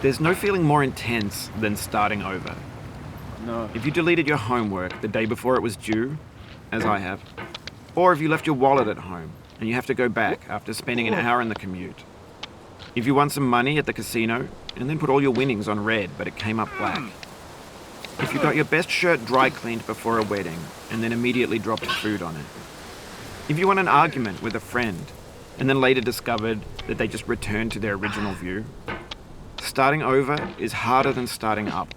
There's no feeling more intense than starting over. No. If you deleted your homework the day before it was due, as I have, or if you left your wallet at home and you have to go back after spending an hour in the commute. If you won some money at the casino and then put all your winnings on red but it came up black. If you got your best shirt dry cleaned before a wedding and then immediately dropped food on it. If you won an argument with a friend and then later discovered that they just returned to their original view. Starting over is harder than starting up.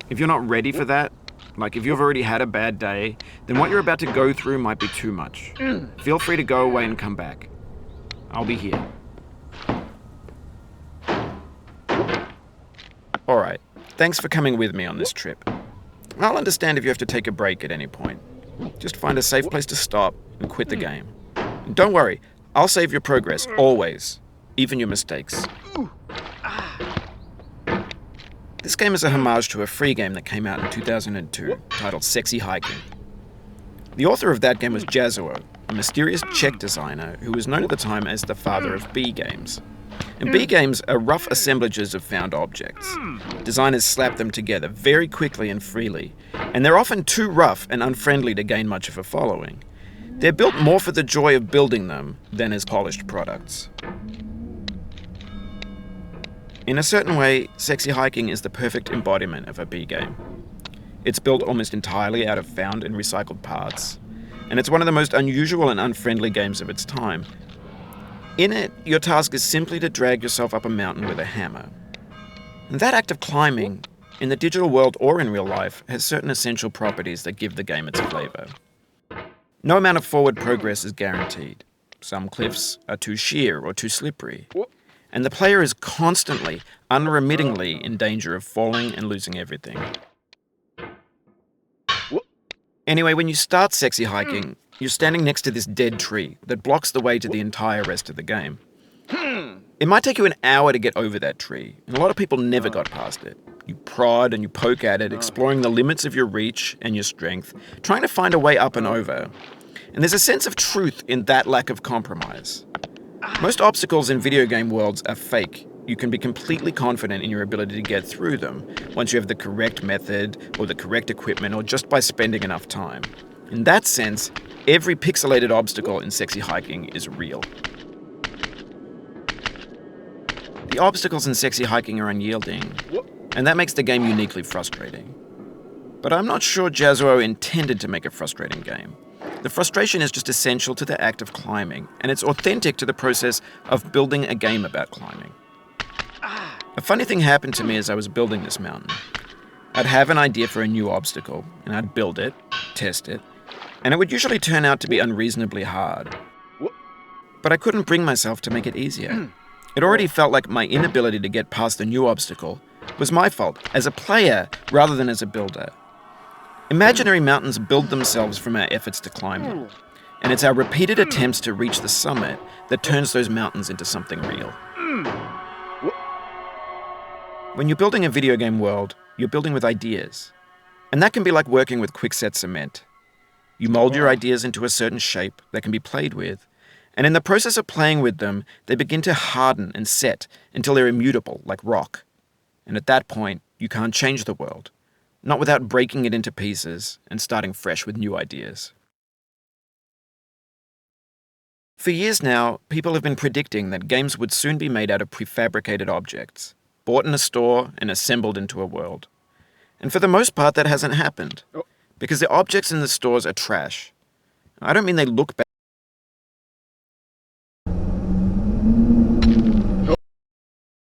If you're not ready for that, like if you've already had a bad day, then what you're about to go through might be too much. Feel free to go away and come back. I'll be here. Alright, thanks for coming with me on this trip. I'll understand if you have to take a break at any point. Just find a safe place to stop and quit the game. And don't worry, I'll save your progress, always. Even your mistakes. This game is a homage to a free game that came out in 2002, titled Sexy Hiking. The author of that game was Jazzuo, a mysterious Czech designer who was known at the time as the father of B games. And B games are rough assemblages of found objects. Designers slap them together very quickly and freely, and they're often too rough and unfriendly to gain much of a following. They're built more for the joy of building them than as polished products. In a certain way, Sexy Hiking is the perfect embodiment of a B game. It's built almost entirely out of found and recycled parts, and it's one of the most unusual and unfriendly games of its time. In it, your task is simply to drag yourself up a mountain with a hammer. And that act of climbing, in the digital world or in real life, has certain essential properties that give the game its flavor. No amount of forward progress is guaranteed. Some cliffs are too sheer or too slippery. And the player is constantly, unremittingly in danger of falling and losing everything. Anyway, when you start Sexy Hiking, you're standing next to this dead tree that blocks the way to the entire rest of the game. It might take you an hour to get over that tree, and a lot of people never got past it. You prod and you poke at it, exploring the limits of your reach and your strength, trying to find a way up and over. And there's a sense of truth in that lack of compromise. Most obstacles in video game worlds are fake. You can be completely confident in your ability to get through them once you have the correct method or the correct equipment or just by spending enough time. In that sense, every pixelated obstacle in Sexy Hiking is real. The obstacles in Sexy Hiking are unyielding, and that makes the game uniquely frustrating. But I'm not sure Jazzuo intended to make a frustrating game. The frustration is just essential to the act of climbing, and it's authentic to the process of building a game about climbing. A funny thing happened to me as I was building this mountain. I'd have an idea for a new obstacle, and I'd build it, test it, and it would usually turn out to be unreasonably hard. But I couldn't bring myself to make it easier. It already felt like my inability to get past the new obstacle was my fault, as a player rather than as a builder. Imaginary mountains build themselves from our efforts to climb them, and it's our repeated attempts to reach the summit that turns those mountains into something real. When you're building a video game world, you're building with ideas, and that can be like working with quickset cement. You mold your ideas into a certain shape that can be played with, and in the process of playing with them, they begin to harden and set until they're immutable, like rock. And at that point, you can't change the world. Not without breaking it into pieces and starting fresh with new ideas. For years now, people have been predicting that games would soon be made out of prefabricated objects, bought in a store and assembled into a world. And for the most part, that hasn't happened, because the objects in the stores are trash. I don't mean they look bad.